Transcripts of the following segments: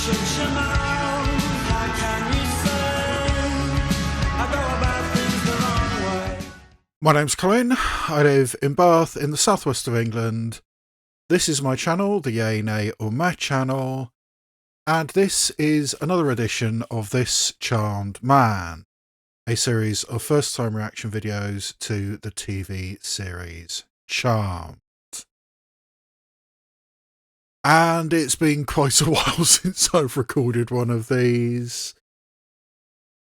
shut your mouth. How can you say I go about things the wrong way? My name's Colin. I live in Bath in the southwest of England. This is my channel, the Yay, Nay or Meh channel, and this is another edition of This Charmed Man, a series of first-time reaction videos to the TV series Charmed. And it's been quite a while since I've recorded one of these.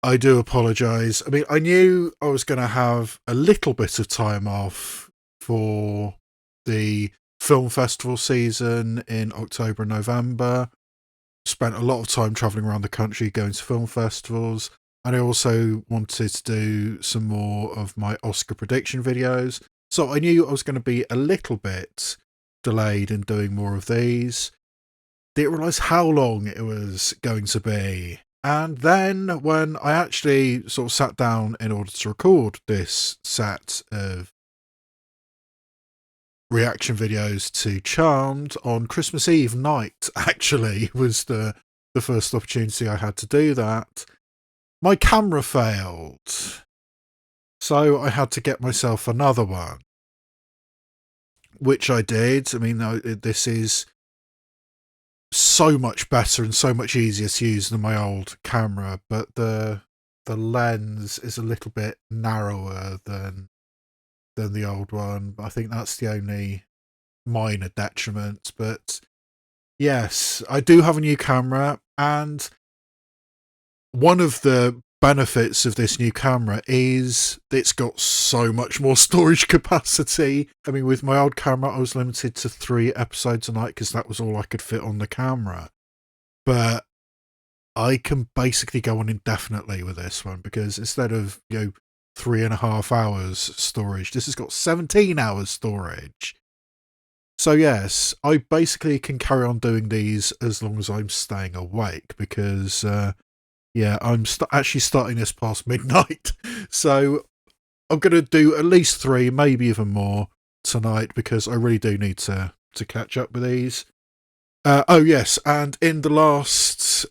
I do apologise. I mean, I knew I was going to have a little bit of time off for the film festival season in October and November. Spent a lot of time travelling around the country going to film festivals. And I also wanted to do some more of my Oscar prediction videos. So I knew I was going to be a little bit delayed in doing more of these. Didn't realise how long it was going to be. And then when I actually sort of sat down in order to record this set of reaction videos to Charmed on Christmas Eve night, actually, was the first opportunity I had to do that, my camera failed. So I had to get myself another one, which I did. I mean, this is so much better and so much easier to use than my old camera, but the lens is a little bit narrower than the old one. I think that's the only minor detriment. But yes, I do have a new camera, and one of the benefits of this new camera is it's got so much more storage capacity. I mean, with my old camera, I was limited to 3 episodes a night because that was all I could fit on the camera. But I can basically go on indefinitely with this one, because instead of, 3.5 hours storage, this has got 17 hours storage. So yes, I basically can carry on doing these as long as I'm staying awake, because I'm actually starting this past midnight. So I'm going to do at least 3, maybe even more tonight, because I really do need to catch up with these. Oh yes, and in the last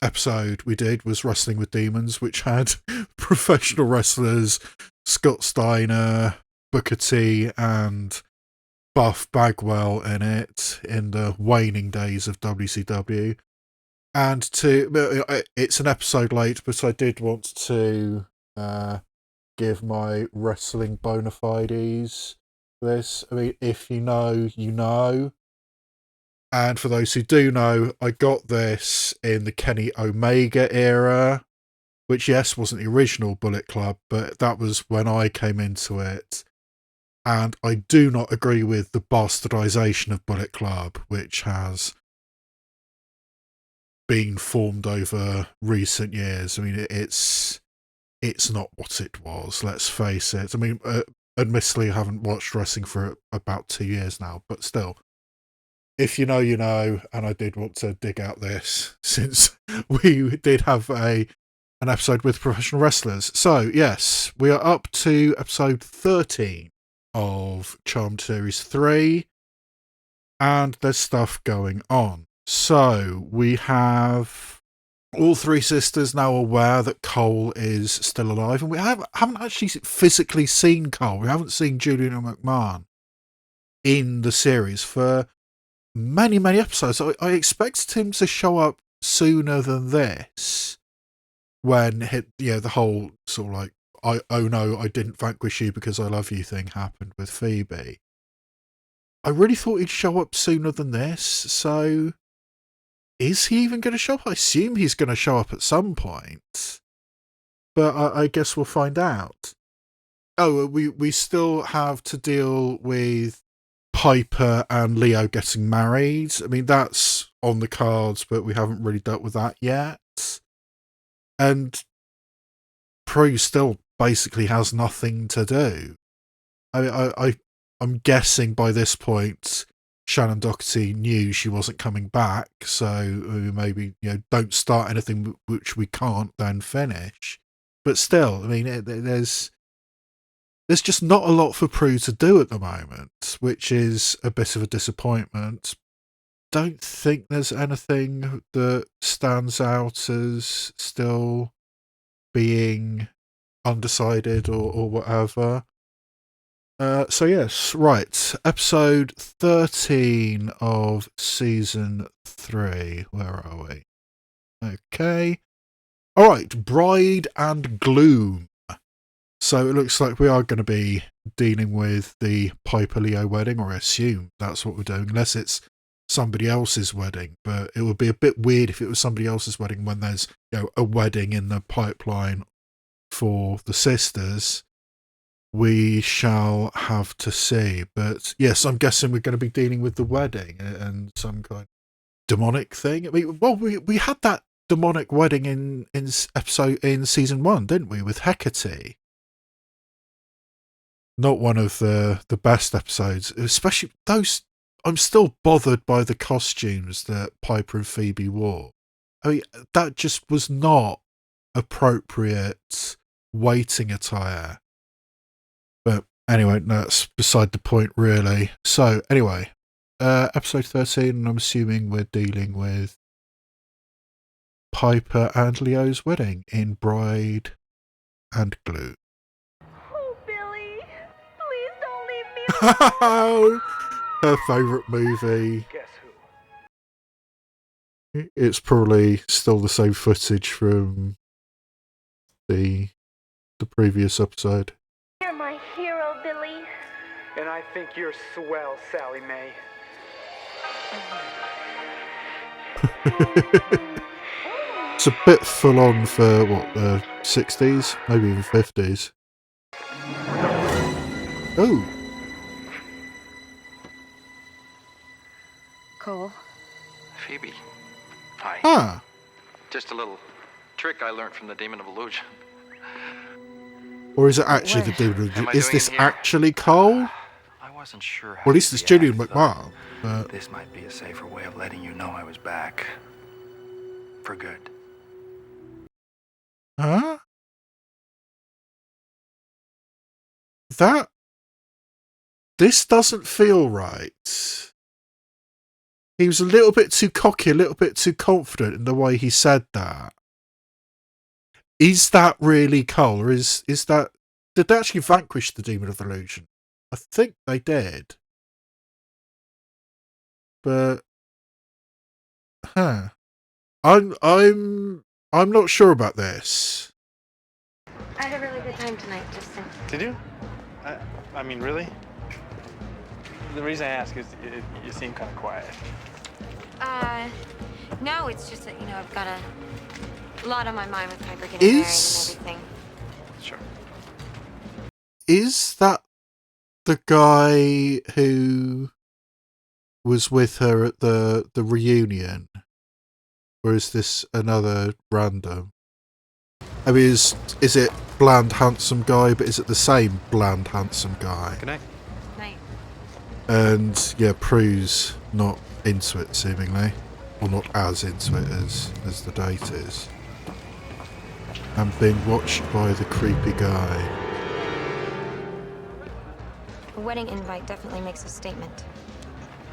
episode we did was Wrestling with Demons, which had professional wrestlers Scott Steiner, Booker T and Buff Bagwell in it, in the waning days of WCW. And it's an episode late, but I did want to give my wrestling bona fides this. I mean, if you know, you know. And for those who do know, I got this in the Kenny Omega era, which, yes, wasn't the original Bullet Club, but that was when I came into it. And I do not agree with the bastardization of Bullet Club, which has been formed over recent years. I mean, it's not what it was, let's face it. I mean, admittedly, I haven't watched wrestling for about 2 years now, but still, if you know, you know. And I did want to dig out this, since we did have an episode with professional wrestlers. So yes, we are up to episode 13 of Charmed Series 3, and there's stuff going on. So we have all 3 sisters now aware that Cole is still alive, and we haven't actually physically seen Cole. We haven't seen Julian McMahon in the series for many, many episodes. I expected him to show up sooner than this, when the whole sort of like, oh no, I didn't vanquish you because I love you thing happened with Phoebe. I really thought he'd show up sooner than this. So is he even going to show up? I assume he's going to show up at some point, but I guess we'll find out. Oh, we still have to deal with Piper and Leo getting married. I mean, that's on the cards, but we haven't really dealt with that yet. And Prue still basically has nothing to do. I'm guessing by this point Shannon Doherty knew she wasn't coming back, so maybe, don't start anything which we can't then finish. But still, I mean, there's just not a lot for Prue to do at the moment, which is a bit of a disappointment. don't think there's anything that stands out as still being undecided or whatever. So yes, right. Episode 13 of season 3. Where are we? Okay. Alright, Bride and Gloom. So it looks like we are going to be dealing with the Piper Leo wedding, or I assume that's what we're doing, unless it's somebody else's wedding. But it would be a bit weird if it was somebody else's wedding when there's, you know, a wedding in the pipeline for the sisters. We shall have to see. But yes, I'm guessing we're going to be dealing with the wedding and some kind of demonic thing. I mean, well, we had that demonic wedding in season 1, didn't we, with Hecate? Not one of the best episodes, especially those. I'm still bothered by the costumes that Piper and Phoebe wore. I mean, that just was not appropriate waiting attire. But anyway, that's beside the point, really. So, anyway, episode 13, I'm assuming we're dealing with Piper and Leo's wedding in Bride and Gloom. Oh, Billy, please don't leave me alone. Her favourite movie. Guess who? It's probably still the same footage from the previous episode. You're my hero, Billy. And I think you're swell, Sally Mae. It's a bit full on for what, the 60s, maybe even 50s. Oh, Cole. Phoebe. Hi. ah, Just a little trick I learned from the Demon of Illusion. or is it actually the Where? dude? Am I Is doing this it here? actually Cole? I wasn't sure how Well, at least to it's Julian react, McMahon. though. But This might be a safer way of letting you know I was back. For good. huh? This doesn't feel right. He was a little bit too cocky, a little bit too confident in the way he said that. Is that really Cole, or is that... Did they actually vanquish the Demon of Illusion? I think they did. But... Huh. I'm not sure about this. I had a really good time tonight, Justin. Did you? I mean, really? The reason I ask is you seem kind of quiet. No, it's just that, I've got a lot on my mind with Piper getting married and everything. Sure. Is that the guy who was with her at the reunion? Or is this another random? I mean, is it bland, handsome guy, but is it the same bland, handsome guy? Good night. Night. And, yeah, Prue's not into it, seemingly. Or not as into it as the date is. And being watched by the creepy guy. A wedding invite definitely makes a statement.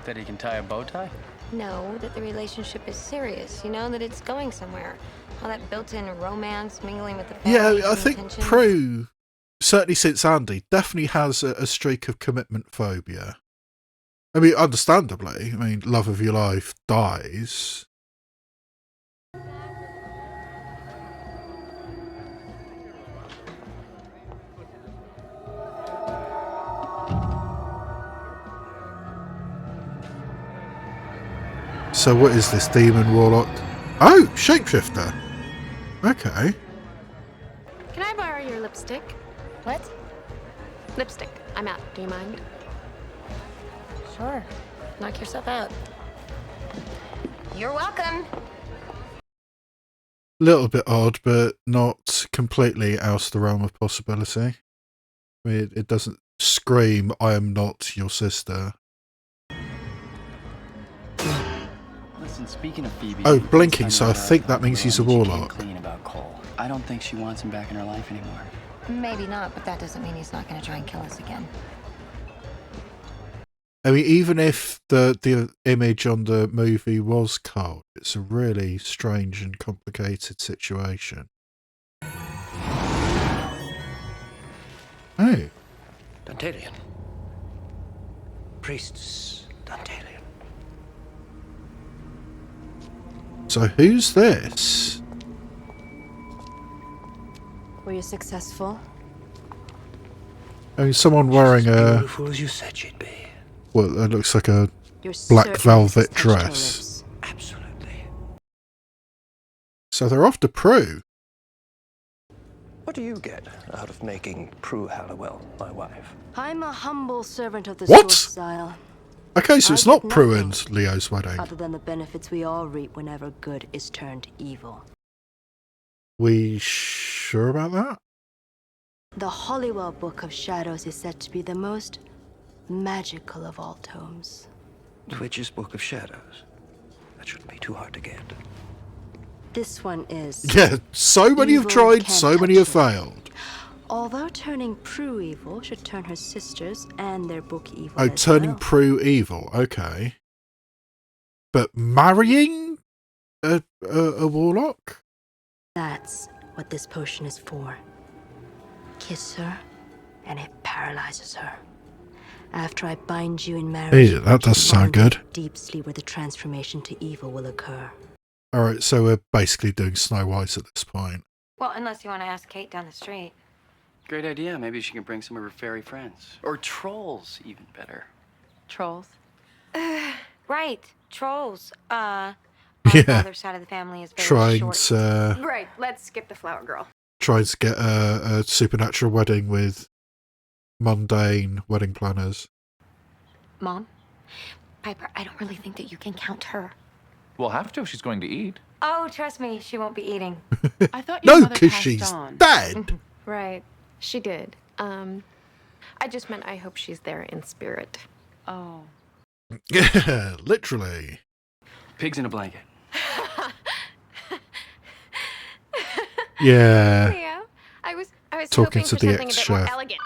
That he can tie a bow tie? No, that the relationship is serious, that it's going somewhere. All that built-in romance mingling with the family. Yeah, I think Prue, certainly since Andy, definitely has a streak of commitment phobia. I mean, understandably. I mean, love of your life dies. So what is this, demon warlock? Oh, shapeshifter. Okay. Can I borrow your lipstick? What? Lipstick. I'm out. Do you mind? Sure. Knock yourself out. You're welcome. Little bit odd, but not completely out of the realm of possibility. I mean, it doesn't scream, I am not your sister. Listen, speaking of Phoebe... Oh, blinking, so I think that means he's a warlock. Clean about Cole. I don't think she wants him back in her life anymore. Maybe not, but that doesn't mean he's not going to try and kill us again. I mean, even if the image on the movie was cold, it's a really strange and complicated situation. Oh, Dantalian. Priests Dantalian. so who's this? Were you successful? I mean, someone wearing a Beautiful as you said she'd be. well, it looks like a You're black certain this velvet has touched her dress. lips? Absolutely. So they're off to Prue. What do you get out of making Prue Halliwell my wife? I'm a humble servant of the What? Sword Style, Okay, so I it's not get Prue nothing. and Leo's wedding. other than the benefits we all reap whenever good is turned evil. We sure about that? The Hollywell Book of Shadows is said to be the most magical of all tomes. The Witch's Book of Shadows. That shouldn't be too hard to get. This one is. Yeah, so many have Evil tried, can't so many have touch it. failed. Although turning Prue evil should turn her sisters and their book evil Oh, as turning well. Prue evil, okay. But marrying a warlock? That's what this potion is for. Kiss her, and it paralyzes her. After I bind you in marriage, Hey, that does you will sound good. deep sleep where the transformation to evil will occur. Alright, so we're basically doing Snow White at this point. Well, unless you want to ask Kate down the street. Great idea. Maybe she can bring some of her fairy friends. Or trolls, even better. Trolls. Right, trolls. My Yeah. father's side of the family is very Trying short. to Right, let's skip the flower girl. get a supernatural wedding with mundane wedding planners. Mom, Piper, I don't really think that you can count her. We'll have to if she's going to eat. Oh, trust me, she won't be eating. I thought your No, mother because passed she's on. dead! Right, she did. I just meant I hope she's there in spirit. Oh. Yeah, literally. Pigs in a blanket. Yeah. Yeah, I was Talking hoping to for the something a bit more ex-chef. elegant.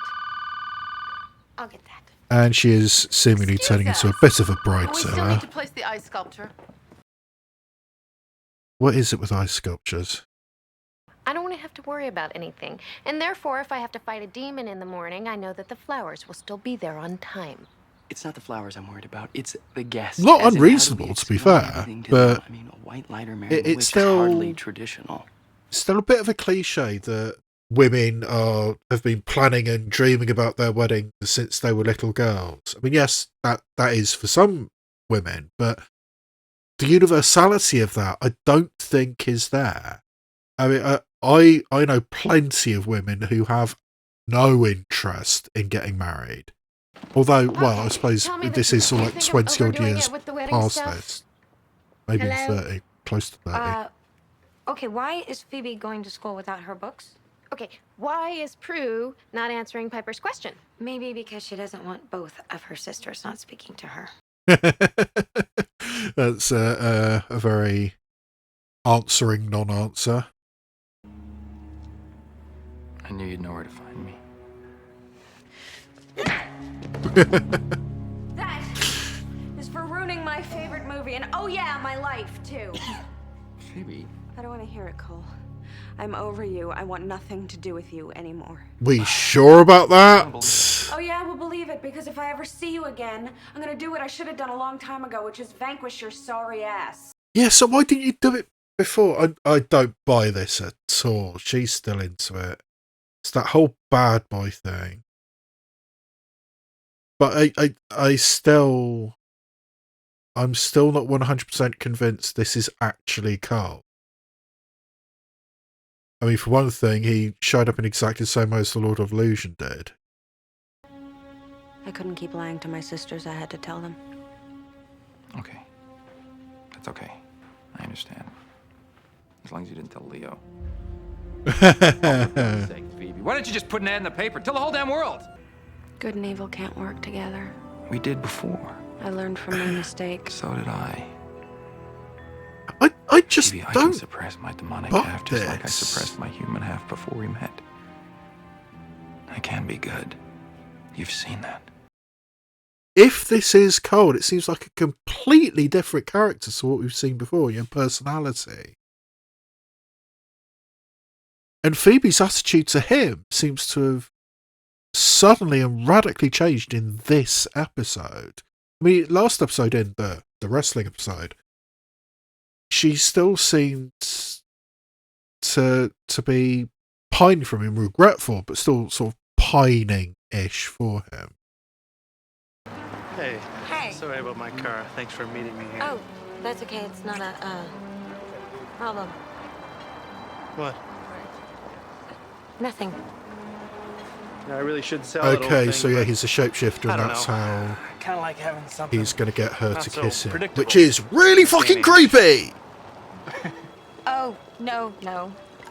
I'll get that. And she is seemingly turning into a bit of a bride We still seller. need to place the ice sculpture. What is it with ice sculptures? I don't want to have to worry about anything, and therefore, if I have to fight a demon in the morning, I know that the flowers will still be there on time. It's not the flowers I'm worried about. It's the guests. Not As in, how do we unreasonable, to be explain fair, everything to but them? I mean, a white lighter marrying a it's witch, still- hardly traditional. Still a bit of a cliche that women have been planning and dreaming about their wedding since they were little girls. I mean, yes, that is for some women, but the universality of that I don't think is there. I mean, I know plenty of women who have no interest in getting married. Although, well, I Okay, suppose tell me this the is all truth. like You think I'm 20 odd overdoing years it with the wedding past stuff? this. Maybe Hello? 30, close to 30. Okay, why is Phoebe going to school without her books? Okay, why is Prue not answering Piper's question? Maybe because she doesn't want both of her sisters not speaking to her. That's a very answering non-answer. I knew you'd know where to find me. That is for ruining my favorite movie, and oh yeah, my life too. Phoebe. I don't want to hear it, Cole. I'm over you. I want nothing to do with you anymore. We sure about that? Oh yeah, I will believe it, because if I ever see you again, I'm gonna do what I should have done a long time ago, which is vanquish your sorry ass. Yeah, so why didn't you do it before? I don't buy this at all. She's still into it. It's that whole bad boy thing. But I'm still not 100% convinced this is actually Carl. I mean, for one thing, he showed up in exactly the same way as the Lord of Illusion did. I couldn't keep lying to my sisters. I had to tell them. Okay. That's okay. I understand. As long as you didn't tell Leo. For God's sake, Phoebe. Why don't you just put an ad in the paper? Tell the whole damn world! Good and evil can't work together. We did before. I learned from my mistakes. So did I. I just Phoebe, I can don't. suppress my demonic buy half just like I this. suppressed my human half before we met. I can be good. You've seen that. if this is Cold, it seems like a completely different character to what we've seen before, personality. And Phoebe's attitude to him seems to have suddenly and radically changed in this episode. I mean, last episode, in the wrestling episode, she still seemed to be pining from him, regretful, but still sort of pining-ish for him. Hey. Hey. Sorry about my car. Thanks for meeting me here. Oh, that's okay. It's not a problem. What? Nothing. I really should sell that old Okay, thing, so yeah, but he's a shapeshifter, I and don't that's know. how Kind of like having something. he's going to get her not to so kiss him, predictable. which is really fucking creepy! Oh, no.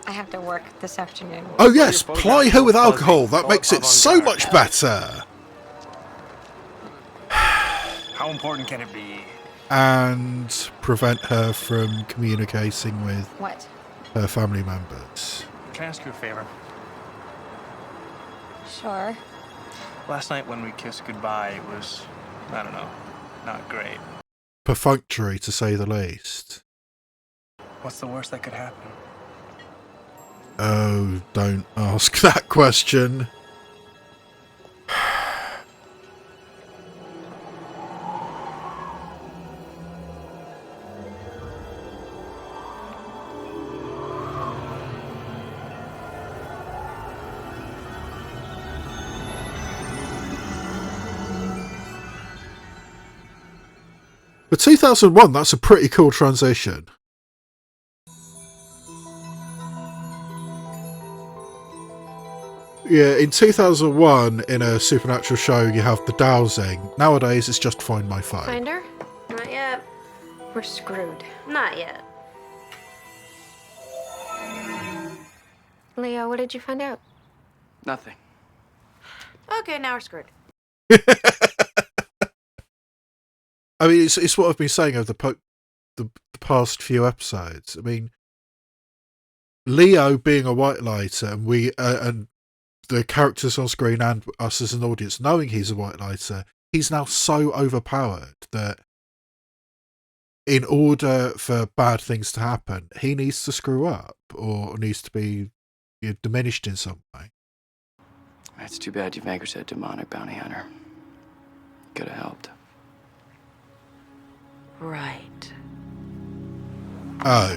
I have to work this afternoon. Oh yes, ply her with alcohol, that makes it so much better! How important can it be? And prevent her from communicating with What? her family members. Can I ask you a favor? Sure. Last night when we kissed goodbye, it was, I don't know, not great. Perfunctory, to say the least. What's the worst that could happen? Oh, don't ask that question. For 2001, that's a pretty cool transition. Yeah, in 2001, in a supernatural show, you have the dowsing. Nowadays, it's just find my phone. Find her? Not yet. We're screwed. Not yet. Leo, what did you find out? Nothing. Okay, now we're screwed. I mean, it's what I've been saying over the past few episodes. I mean, Leo being a white lighter, and we and the characters on screen and us as an audience knowing he's a white lighter, he's now so overpowered that in order for bad things to happen, he needs to screw up or needs to be diminished in some way. It's too bad you vanquished that demonic bounty hunter. Could have helped. Right. Oh.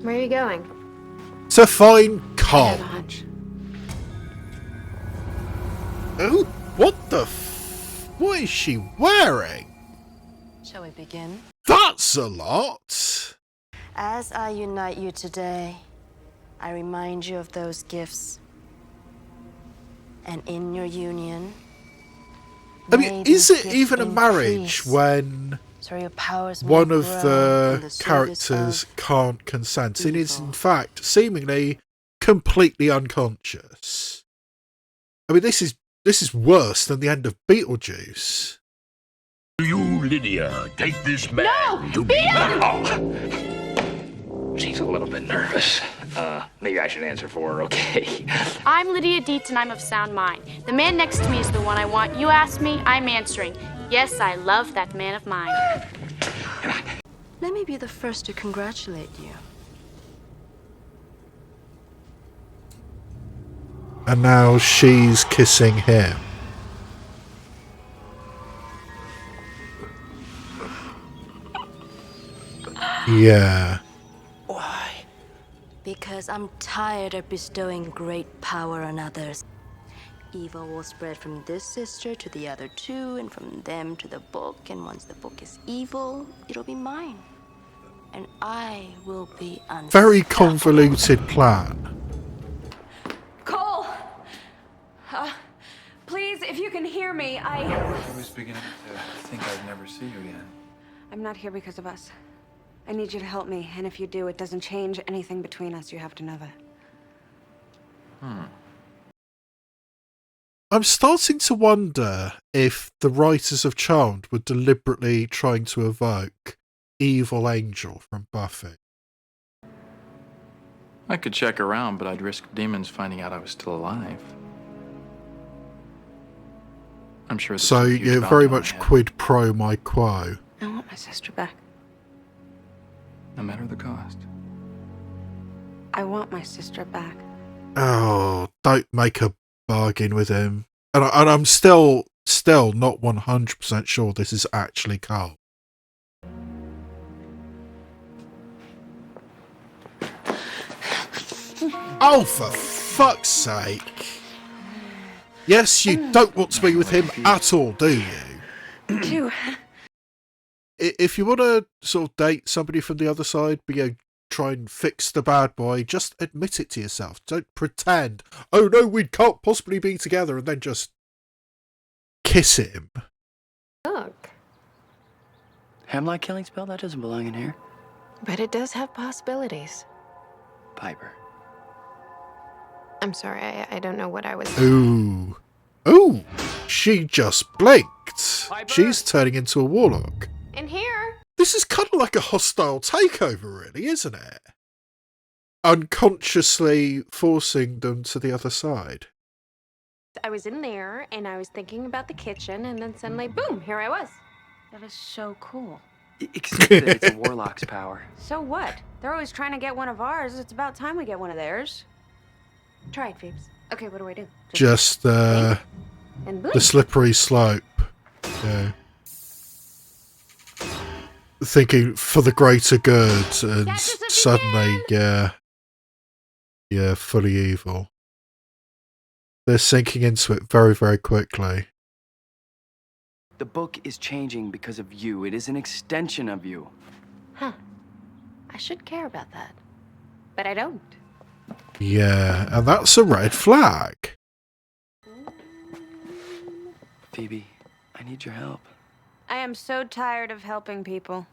Where are you going? To find I Cole. have a hunch. Oh, what the what is she wearing? Shall we begin? That's a lot. As I unite you today, I remind you of those gifts. And in your union, I may mean, these is it gifts even a marriage increase, when so your powers may one of grow in the service characters of can't consent and is evil? in fact seemingly completely unconscious? I mean, this is worse than the end of Beetlejuice. Do you, Lydia, take this man to be... She's a little bit nervous. Maybe I should answer for her, okay? I'm Lydia Dietz and I'm of sound mind. The man next to me is the one I want. You asked me, I'm answering. Yes, I love that man of mine. Let me be the first to congratulate you. And now she's kissing him. Yeah. Why? Because I'm tired of bestowing great power on others. Evil will spread from this sister to the other two, and from them to the book, and once the book is evil, it'll be mine. And I will be unstoppable. Very convoluted plan. Cole! Please, if you can hear me, I was beginning to think I'd never see you again. I'm not here because of us. I need you to help me, and if you do, it doesn't change anything between us. You have to know that. I'm starting to wonder if the writers of Charmed were deliberately trying to evoke Evil Angel from Buffy. I could check around, but I'd risk demons finding out I was still alive. I'm sure. So you're very much quid pro my quo. I want my sister back. No matter the cost. I want my sister back. Oh, don't make a bargain with him. And I'm still not 100% sure this is actually Carl. Oh, for fuck's sake. Yes, you don't want to be with him at all, do you? If you want to sort of date somebody from the other side, try and fix the bad boy, just admit it to yourself. Don't pretend, oh no, we can't possibly be together, and then just kiss him. Look. Hemlock killing spell? That doesn't belong in here. But it does have possibilities. Piper. I'm sorry, I don't know what I was... Ooh. Ooh. She just blinked. Piper? She's turning into a warlock. In here? This is kind of like a hostile takeover, really, isn't it? Unconsciously forcing them to the other side. I was in there, and I was thinking about the kitchen, and then suddenly, boom, here I was. That is so cool. Except that it's a warlock's power. So what? They're always trying to get one of ours. It's about time we get one of theirs. Try it, Phoebes. Okay, what do I do? Just and the slippery slope. Yeah. Thinking for the greater good, and suddenly, fully evil. They're sinking into it very, very quickly. The book is changing because of you. It is an extension of you. Huh. I should care about that. But I don't. Yeah, and that's a red flag. Phoebe, I need your help. I am so tired of helping people.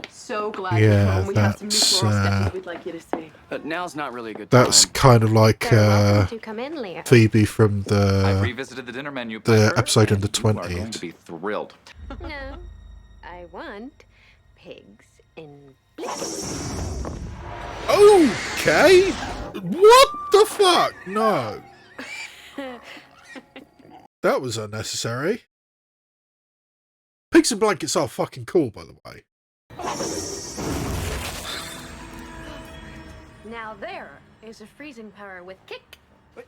So glad Yeah, you're home. We have some new that's, floral sketches we'd like you to see. Now's not really a good time. That's kind of like To come in, Leo. Phoebe from I've the revisited the dinner menu. episode in the You are going 20s. to be thrilled. No. I want pigs in... Okay. What the fuck? No. That was unnecessary. Pigs and blankets are fucking cool, by the way. Now there is a freezing power with kick.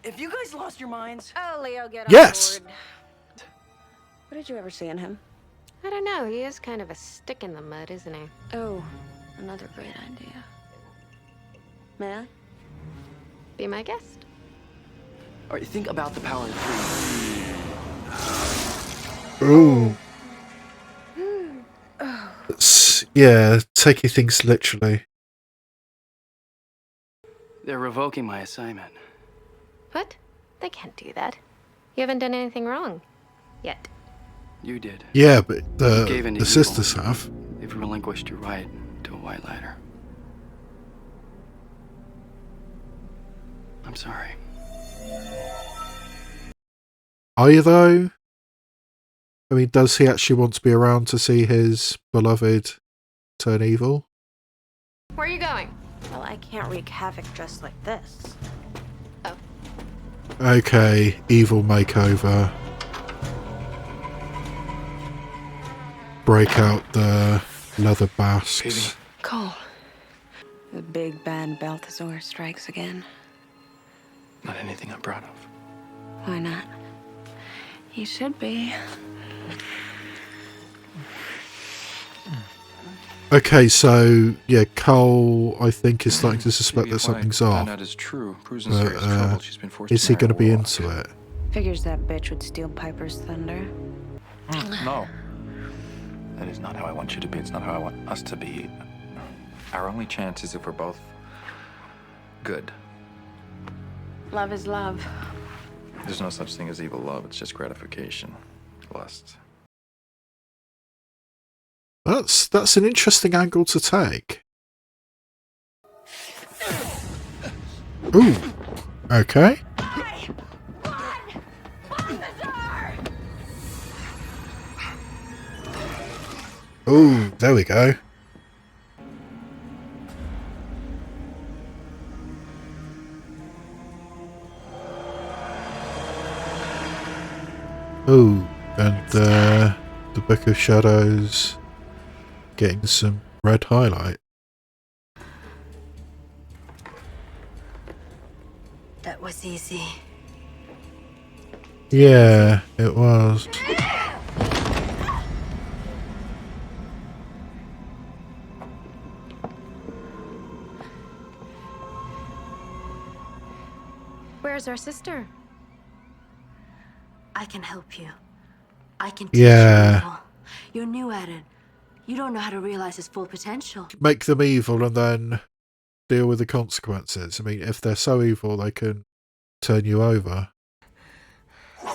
Have you guys lost your minds? Oh, Leo, get Yes. on board. What did you ever see in him? I don't know. He is kind of a stick in the mud, isn't he? Oh, another great idea. May I? Be my guest. All right, think about the power of three. Ooh. Yeah, taking things literally. They're revoking my assignment. What? They can't do that. You haven't done anything wrong. Yet. You did. Yeah, but You gave in to the evil. sisters have. They've relinquished your right to a white ladder. I'm sorry. Are you though? I mean, does he actually want to be around to see his beloved turn evil? Where are you going? Well, I can't wreak havoc just like this. Oh. Okay, evil makeover. Break out the leather basques. Cole. The big bad Balthazar strikes again. Not anything I'm proud of. Why not? You should be. Okay, so yeah, Cole, I think, is starting to suspect that something's off. That is true. Prue's in But, serious trouble. She's been forced is to he marry going to a be warlock. into it? Figures that bitch would steal Piper's thunder. No. That is not how I want you to be. It's not how I want us to be. Our only chance is if we're both good. Love is love. There's no such thing as evil love. It's just gratification. Lust. That's an interesting angle to take. Ooh. Okay. Ooh, there we go. Oh, and the Book of Shadows getting some red highlight. That was easy. Yeah, it was. Where's our sister? I can help you. I can teach you Yeah. evil. You're new at it. You don't know how to realize its full potential. Make them evil and then deal with the consequences. I mean, if they're so evil, they can turn you over. Why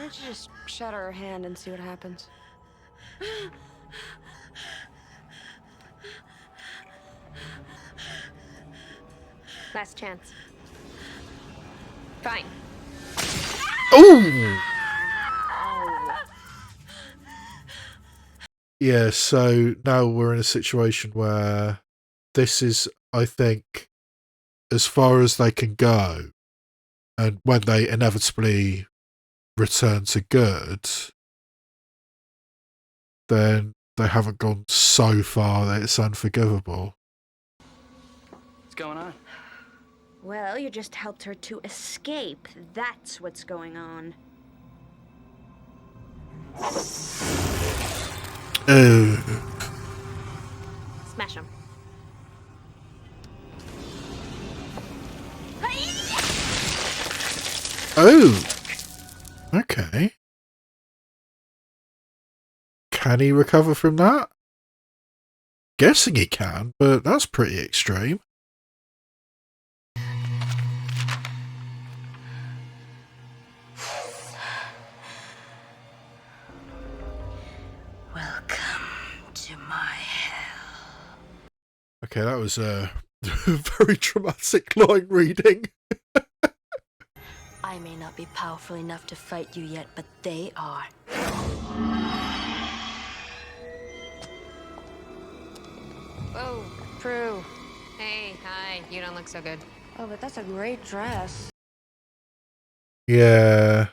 don't you just shatter her hand and see what happens? Last chance. Fine. Ooh! Yeah, so now we're in a situation where this is, I think, as far as they can go. And when they inevitably return to good, then they haven't gone so far that it's unforgivable. What's going on? Well, you just helped her to escape. That's what's going on. Smash him. Oh! Okay. Can he recover from that? Guessing he can, but that's pretty extreme. Welcome to my hell. Okay, that was a very dramatic line reading. I may not be powerful enough to fight you yet, but they are. Whoa, Prue. Hey, hi. You don't look so good. Oh, but that's a great dress. Yeah.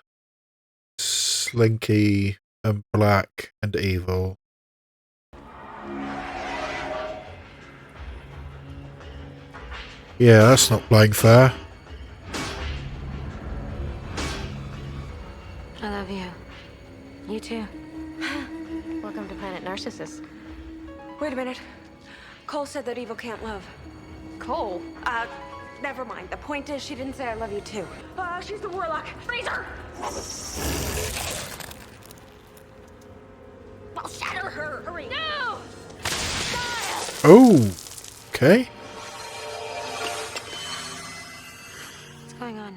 Slinky and black and evil. Yeah, that's not playing fair. I love you. You too. Welcome to Planet Narcissus. Wait a minute. Cole said that evil can't love. Cole? Never mind. The point is, she didn't say I love you too. She's the warlock. Freeze her! I'll shatter her. Hurry. No! Oh! Okay. What's going on?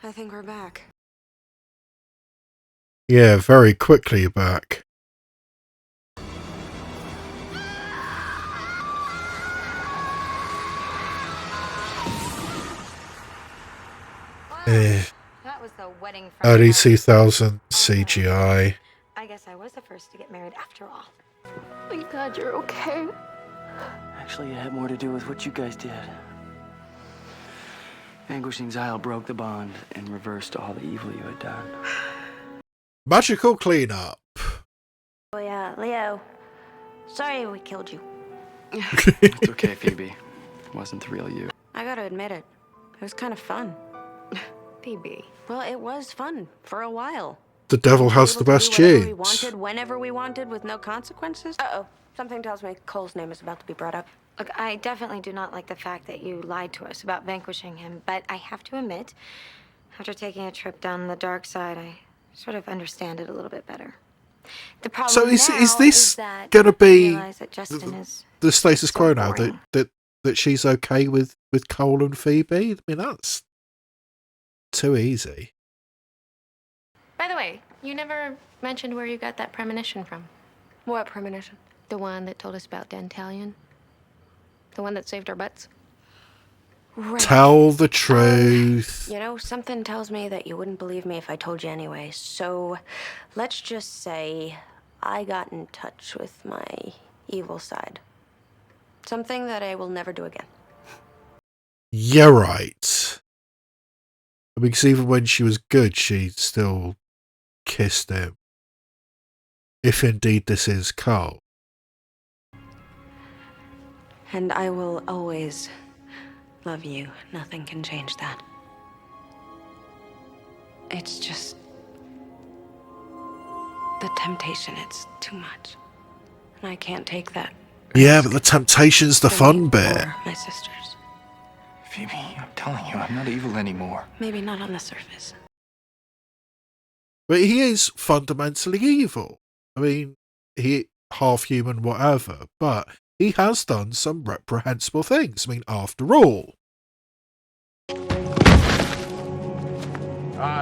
I think we're back. Yeah, very quickly back. That was the wedding from Early 2000 CGI. I guess I was the first to get married after all. Thank God you're okay. Actually, it had more to do with what you guys did. Vanquishing Xyle broke the bond and reversed all the evil you had done. Magical cleanup. Oh yeah, Leo. Sorry we killed you. It's okay, Phoebe. It wasn't the real you. I gotta admit it. It was kind of fun. Phoebe. Well, it was fun for a while. The devil has the best Whatever we tunes. wanted, whenever we wanted, with no consequences. Uh-oh. Something tells me Cole's name is about to be brought up. Look, I definitely do not like the fact that you lied to us about vanquishing him, but I have to admit, after taking a trip down the dark side, I sort of understand it a little bit better. The problem So is now this that going to I be realize that Justin is the status so quo now? boring. That she's okay with Cole and Phoebe? I mean, that's too easy. By the way, you never mentioned where you got that premonition from. What premonition? The one that told us about Dantalion. The one that saved our butts. Right. Tell the truth. You know, something tells me that you wouldn't believe me if I told you anyway. So, let's just say I got in touch with my evil side. Something that I will never do again. Yeah, right. I mean, because even when she was good, she still kissed him. If indeed this is Cole. And I will always love you. Nothing can change that. It's just the temptation. It's too much. And I can't take that. Yeah, but the temptation's the for me fun bit. or my sisters. Phoebe, I'm telling you, I'm not evil anymore. Maybe not on the surface. But he is fundamentally evil. I mean, he half human, whatever, but he has done some reprehensible things. I mean, after all.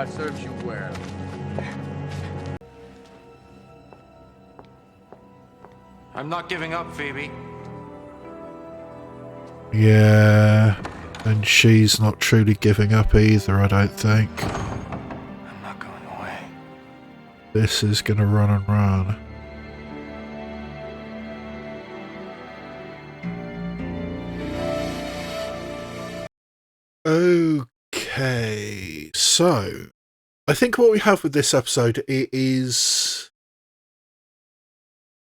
Serves you well. I'm not giving up, Phoebe. Yeah, and she's not truly giving up either, I don't think. I'm not going away. This is gonna run and run. Okay, so I think what we have with this episode is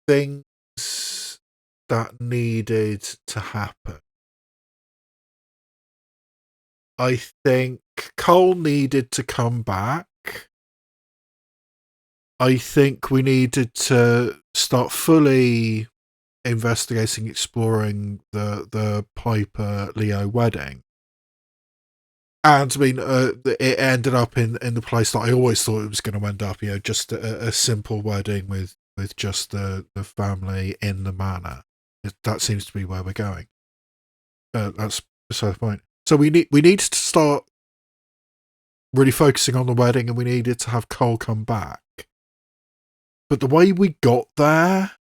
things that needed to happen. I think Cole needed to come back. I think we needed to start fully investigating, exploring the Piper Leo wedding. And I mean, it ended up in the place that I always thought it was going to end up. You know, just a simple wedding with just the family in the manor. That seems to be where we're going. That's beside the point. So we needed to start really focusing on the wedding, and we needed to have Cole come back. But the way we got there,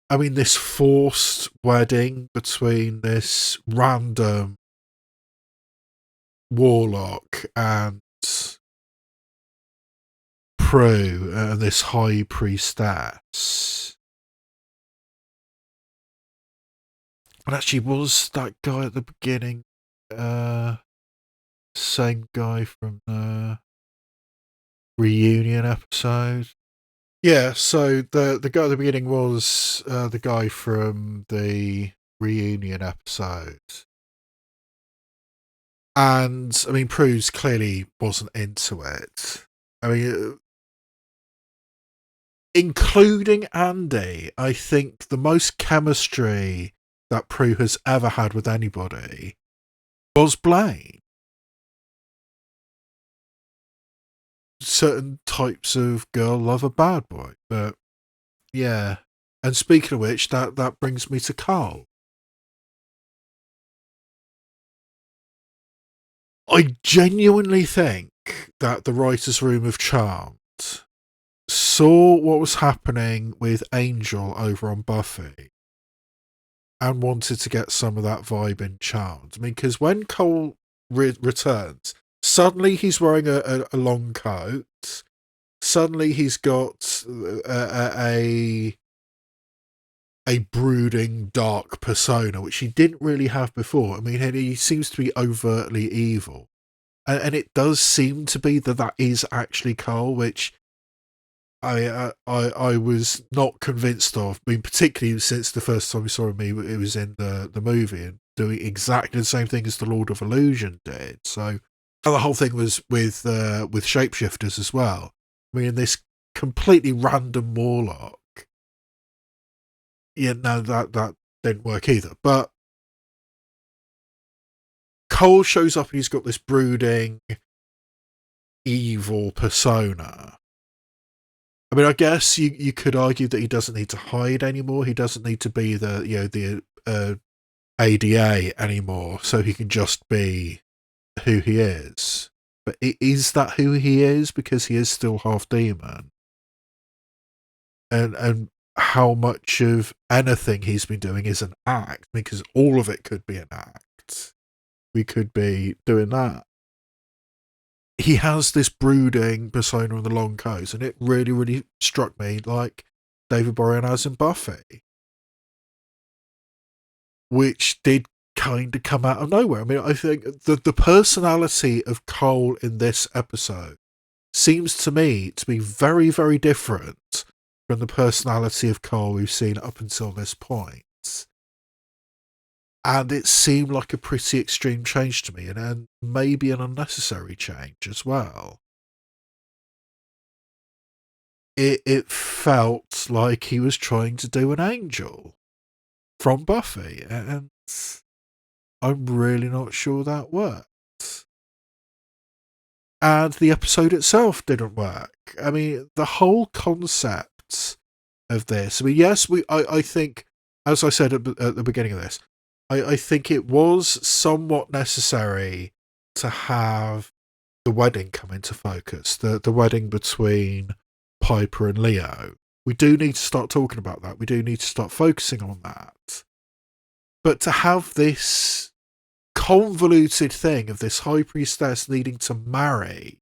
I mean, this forced wedding between this random warlock and Prue and this high priestess. But actually, was that guy at the beginning same guy from the reunion episode? Yeah, so the guy at the beginning was the guy from the reunion episode. And, I mean, Prue's clearly wasn't into it. I mean, including Andy, I think the most chemistry that Prue has ever had with anybody was Blaine. Certain types of girl love a bad boy, but yeah. And speaking of which, that brings me to Carl. I genuinely think that the writer's room of Charmed saw what was happening with Angel over on Buffy and wanted to get some of that vibe in Charmed. I mean, because when Cole returns, suddenly he's wearing a long coat. Suddenly he's got a brooding, dark persona, which he didn't really have before. I mean, he seems to be overtly evil. And it does seem to be that is actually Cole, which I was not convinced of. I mean, particularly since the first time we saw him, it was in the movie and doing exactly the same thing as the Lord of Illusion did. So the whole thing was with shapeshifters as well. I mean, this completely random warlock. Yeah, no, that didn't work either. But Cole shows up and he's got this brooding, evil persona. I mean, I guess you could argue that he doesn't need to hide anymore. He doesn't need to be the ADA anymore, so he can just be who he is. But is that who he is? Because he is still half demon. And how much of anything he's been doing is an act, because all of it could be an act. We could be doing that. He has this brooding persona on the long coat, and it really, really struck me like David Boreanaz in Buffy, which did kind of come out of nowhere. I mean, I think the personality of Cole in this episode seems to me to be very, very different from the personality of Cole we've seen up until this point. And it seemed like a pretty extreme change to me, and maybe an unnecessary change as well. It felt like he was trying to do an Angel from Buffy, and I'm really not sure that worked. And the episode itself didn't work. I mean, the whole concept of this, I mean, yes, I think, as I said at the beginning of this, I think it was somewhat necessary to have the wedding come into focus, the wedding between Piper and Leo. We do need to start talking about that. We do need to start focusing on that. But to have this convoluted thing of this high priestess needing to marry,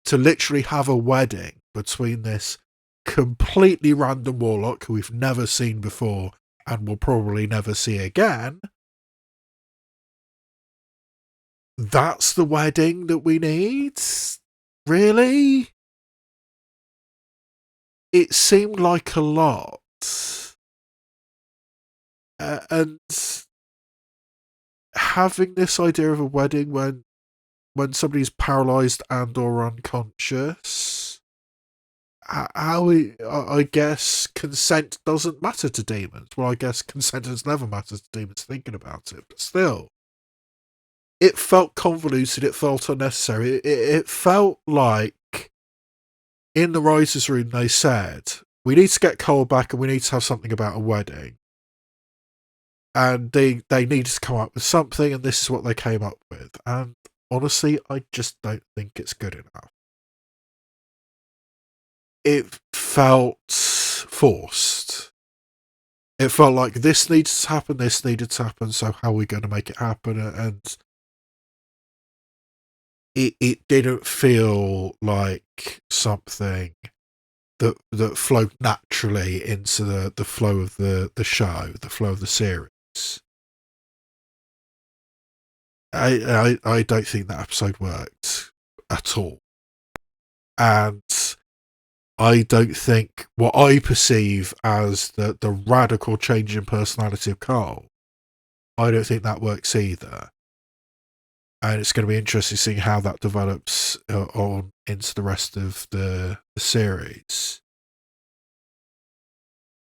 to literally have a wedding between this completely random warlock who we've never seen before and will probably never see again, that's the wedding that we need? Really? It seemed like a lot. And having this idea of a wedding when somebody's paralysed and or unconscious, I guess consent doesn't matter to demons. Well, I guess consent has never mattered to demons thinking about it, but still. It felt convoluted, it felt unnecessary. It felt like in the writers' room they said, we need to get Cole back and we need to have something about a wedding. And they needed to come up with something, and this is what they came up with. And honestly, I just don't think it's good enough. It felt forced. It felt like this needed to happen, so how are we going to make it happen? And it didn't feel like something that flowed naturally into the flow of the show, the flow of the series. I don't think that episode worked at all. And I don't think what I perceive as the radical change in personality of Carl, I don't think that works either. And it's going to be interesting seeing how that develops on into the rest of the series.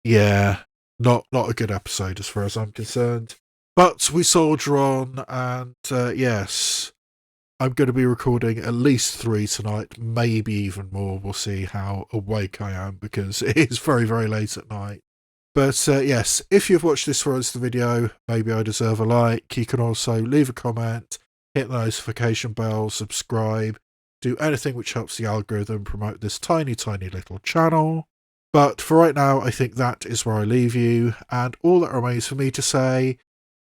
Yeah, not a good episode as far as I'm concerned. But we soldier on, and yes, I'm going to be recording at least 3 tonight, maybe even more. We'll see how awake I am, because it is very, very late at night. But yes, if you've watched this far into the video, maybe I deserve a like. You can also leave a comment, hit the notification bell, subscribe, do anything which helps the algorithm promote this tiny, tiny little channel. But for right now, I think that is where I leave you, and all that remains for me to say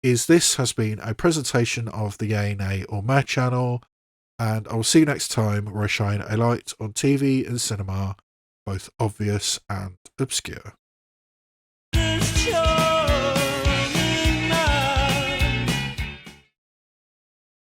is this has been a presentation of the Yay, Nay or Meh channel, and I will see you next time where I shine a light on TV and cinema, both obvious and obscure.